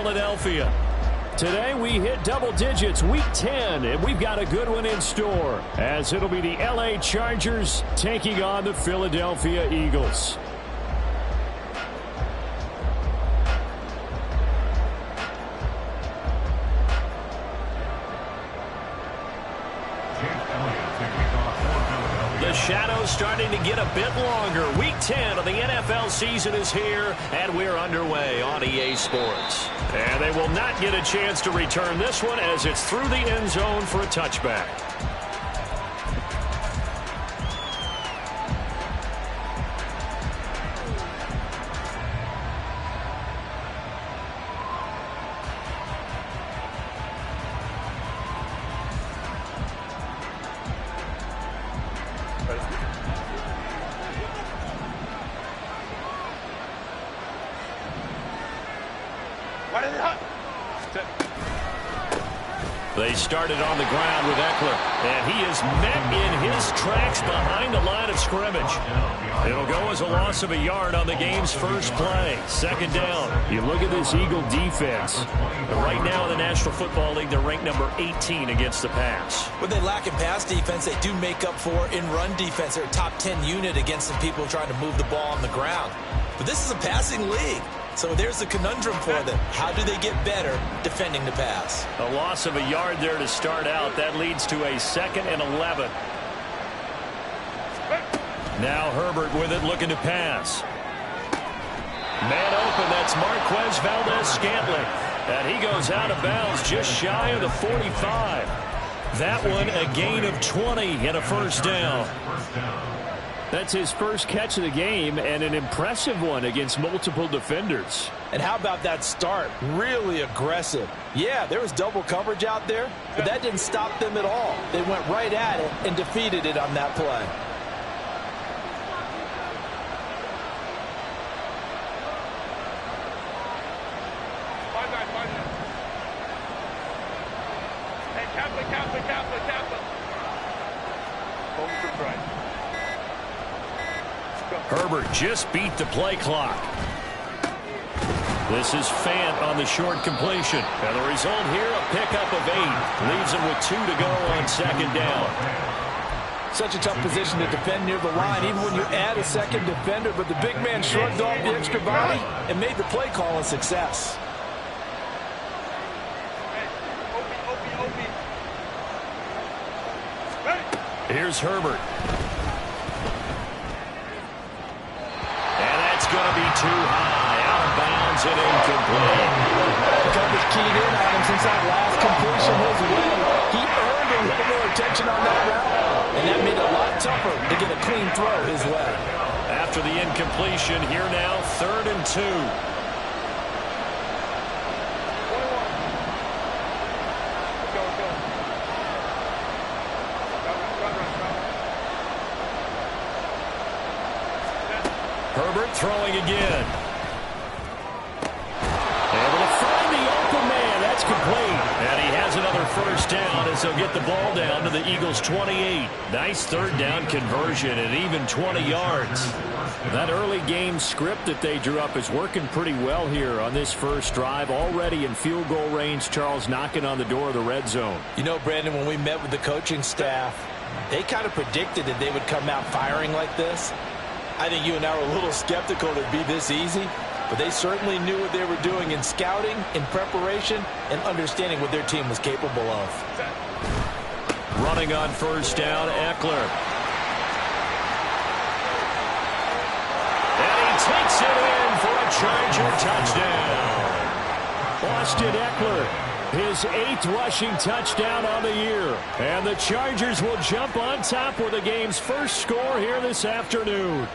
Philadelphia. Today we hit double digits, week 10, and we've got a good one in store, as it'll be the LA Chargers taking on the Philadelphia Eagles. The shadow's starting to get a bit longer. Week 10 of the NFL season is here, and we're underway on EA Sports. And they will not get a chance to return this one as it's through the end zone for a touchback. They started on the ground with Eckler, and he is met in his tracks behind the line of scrimmage. It'll go as a loss of a yard on the game's first play. Second down. You look at this Eagle defense. Right now in the National Football League, they're ranked number 18 against the pass. When they lack in pass defense, they do make up for in run defense. They're a top 10 unit against some people trying to move the ball on the ground. But this is a passing league. So there's the conundrum for them. How do they get better defending the pass? A loss of a yard there to start out. That leads to a 2nd and 11. Now Herbert with it, looking to pass. Man open, that's Marquez Valdez-Scantling. And he goes out of bounds just shy of the 45. That one a gain of 20 and a first down. That's his first catch of the game, and an impressive one against multiple defenders. And how about that start? Really aggressive. Yeah, there was double coverage out there, but that didn't stop them at all. They went right at it and defeated it on that play. Herbert just beat the play clock. This is Fant on the short completion. And the result here, a pickup of 8. Leaves him with 2 to go on second down. Such a tough position to defend near the line, even when you add a second defender. But the big man shrugged off the extra body and made the play call a success. Here's Herbert. Going to be too high, out of bounds and incomplete. The coverage keyed in on him since that last completion his way. He earned a little more attention on that route, and that made it a lot tougher to get a clean throw his way. After the incompletion, here now, 3rd and 2. Herbert throwing again. Able to find the open man. That's complete. And he has another first down as they'll get the ball down to the Eagles' 28. Nice 3rd down conversion and even 20 yards. That early game script that they drew up is working pretty well here on this first drive. Already in field goal range, Charles knocking on the door of the red zone. You know, Brandon, when we met with the coaching staff, they kind of predicted that they would come out firing like this. I think you and I were a little skeptical that it'd be this easy, but they certainly knew what they were doing in scouting, in preparation, and understanding what their team was capable of. Running on first down, Eckler. And he takes it in for a Charger touchdown. Austin Eckler, his 8th rushing touchdown on the year. And the Chargers will jump on top with the game's first score here this afternoon.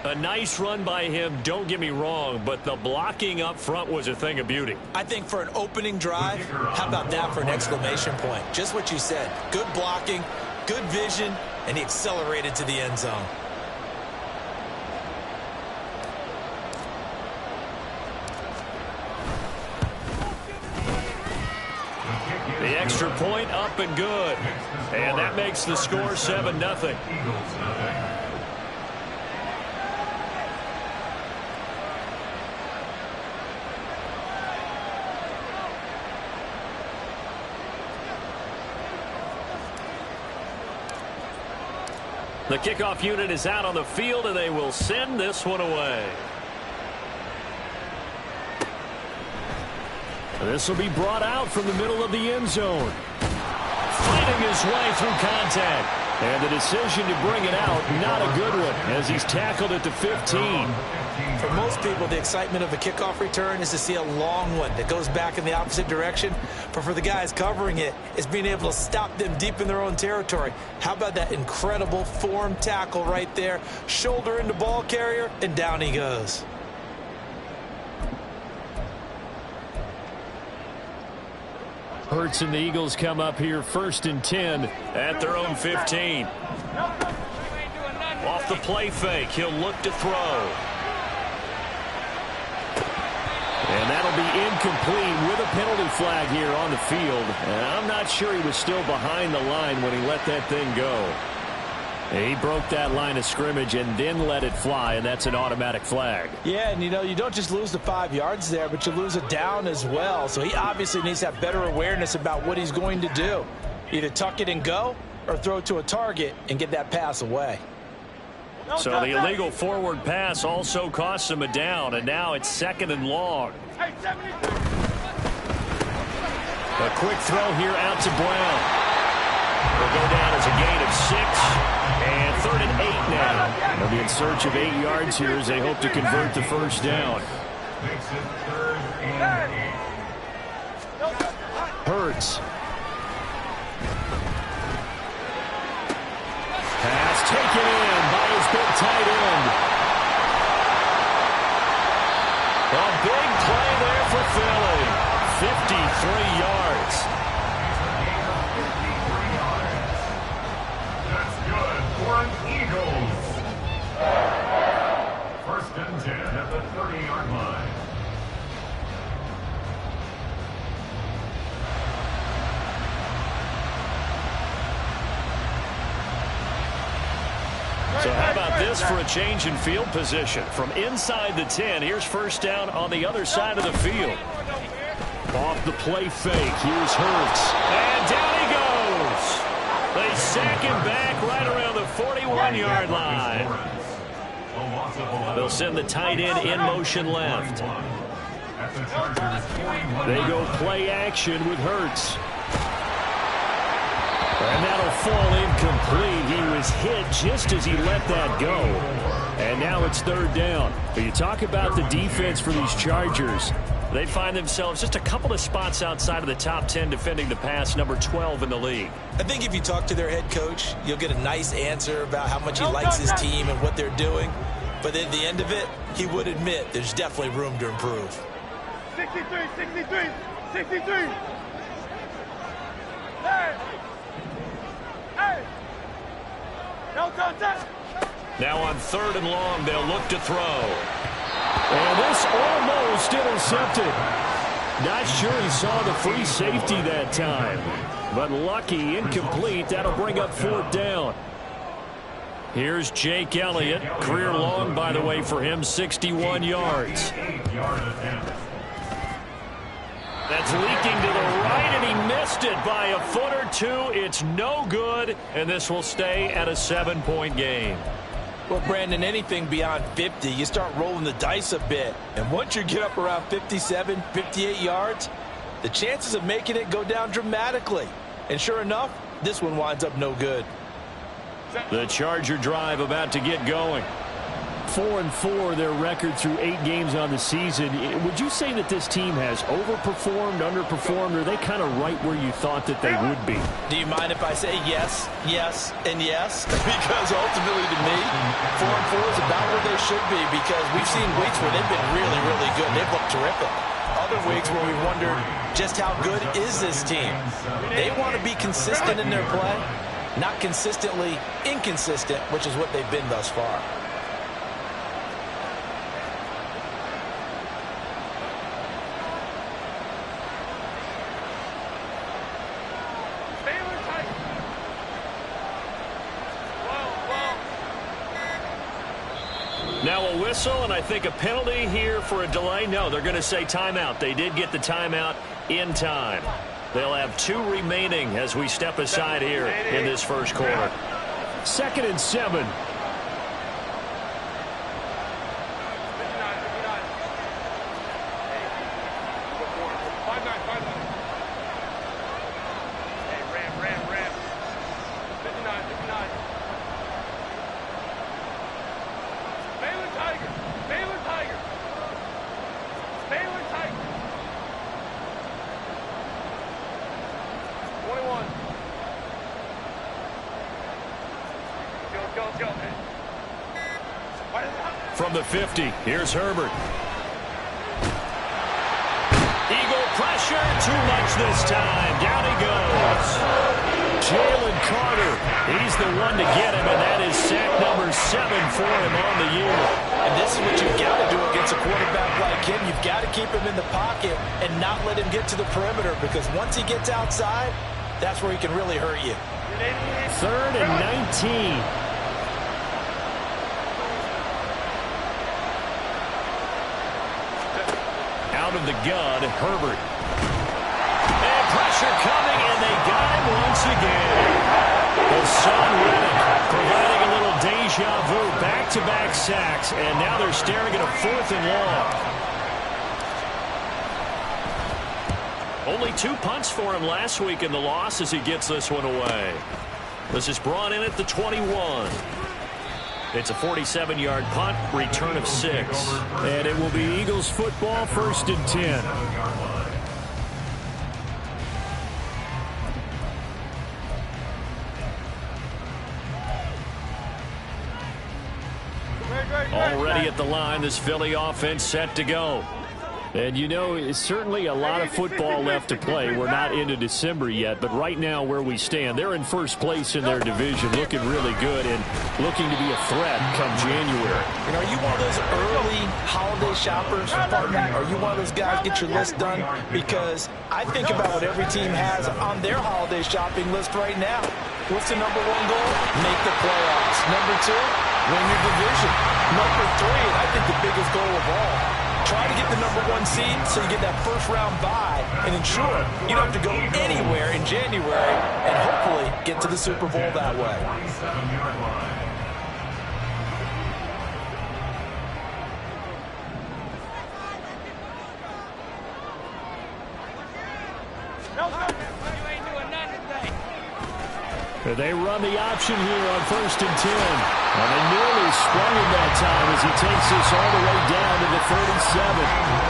A nice run by him, don't get me wrong, but the blocking up front was a thing of beauty. I think for an opening drive, how about that for an exclamation point? Just what you said. Good blocking, good vision, and he accelerated to the end zone. The extra point up and good. And that makes the score 7-0. The kickoff unit is out on the field, and they will send this one away. This will be brought out from the middle of the end zone. Fighting his way through contact. And the decision to bring it out, not a good one, as he's tackled at the 15. For most people, the excitement of a kickoff return is to see a long one that goes back in the opposite direction. But for the guys covering it, it's being able to stop them deep in their own territory. How about that incredible form tackle right there? Shoulder into ball carrier, and down he goes. Hurts and the Eagles come up here 1st and 10 at their own 15. Off the play fake, he'll look to throw. And that'll be incomplete with a penalty flag here on the field. And I'm not sure he was still behind the line when he let that thing go. He broke that line of scrimmage and then let it fly, and that's an automatic flag. Yeah, and you don't just lose the 5 yards there, but you lose it down as well. So he obviously needs to have better awareness about what he's going to do. Either tuck it and go or throw to a target and get that pass away. So the illegal forward pass also costs him a down, and now it's 2nd and long. A quick throw here out to Brown. Will go down as a gain of 6. And 3rd and 8 now. They'll be in search of 8 yards here as they hope to convert the first down. Hurts. Pass taken in by his big tight end. A big play there for Philly. 53 yards. Eagles. 1st and 10 at the 30-yard line. So how about this for a change in field position? From inside the 10, here's 1st down on the other side of the field. Off the play fake, here's Hurts. And down he goes. They sack him back right around the 41-yard line. They'll send the tight end in motion left. They go play action with Hurts. And that'll fall incomplete. He was hit just as he let that go. And now it's 3rd down. But you talk about the defense for these Chargers. They find themselves just a couple of spots outside of the top 10 defending the pass, number 12 in the league. I think if you talk to their head coach, you'll get a nice answer about how much he likes his team and what they're doing. But at the end of it, he would admit there's definitely room to improve. 63, 63, 63. Hey! Hey! No contact! Now on 3rd and long, they'll look to throw. And this almost intercepted. Not sure he saw the free safety that time. But lucky, incomplete. That'll bring up 4th down. Here's Jake Elliott. Career long, by the way, for him, 61 yards. That's leaking to the right, and he missed it by a foot or 2. It's no good, and this will stay at a 7-point game. Well, Brandon, anything beyond 50, you start rolling the dice a bit. And once you get up around 57, 58 yards, the chances of making it go down dramatically. And sure enough, this one winds up no good. The Charger drive about to get going. 4-4 their record through 8 games on the season. Would you say that this team has overperformed, underperformed, or are they kind of right where you thought that they would be? Do you mind if I say yes, yes, and yes? Because ultimately to me, 4-4 is about where they should be, because we've seen weeks where they've been really, really good. They've looked terrific. Other weeks where we've wondered just how good is this team. They want to be consistent in their play, not consistently inconsistent, which is what they've been thus far. Now a whistle, and I think a penalty here for a delay. No, they're going to say timeout. They did get the timeout in time. They'll have 2 remaining as we step aside here in this first quarter. 2nd and 7. 21. Go. From the 50, here's Herbert. Eagle pressure, too much this time. Down he goes. Jalen Carter, he's the one to get him, and that is sack number 7 for him on the year. And this is what you've got to do against a quarterback like him. You've got to keep him in the pocket and not let him get to the perimeter, because once he gets outside, that's where he can really hurt you. 3rd and 19. Out of the gun, Herbert. And pressure coming, and they got him once again. Hassan Reddick providing a little deja vu. Back-to-back sacks, and now they're staring at a 4th and long. Only 2 punts for him last week in the loss as he gets this one away. This is brought in at the 21. It's a 47-yard punt, return of 6. And it will be Eagles football, 1st and 10. Already at the line, this Philly offense set to go. And, you know, it's certainly a lot of football left to play. We're not into December yet, but right now where we stand, they're in first place in their division, looking really good and looking to be a threat come January. And are you one of those early holiday shoppers, partner? Are you one of those guys get your list done? Because I think about what every team has on their holiday shopping list right now. What's the number 1 goal? Make the playoffs. Number 2, win your division. Number 3, and I think the biggest goal of all, try to get the number 1 seed so you get that first-round bye and ensure you don't have to go anywhere in January and hopefully get to the Super Bowl that way. They run the option here on 1st and 10. And they nearly sprung him that time as he takes this all the way down to the 37.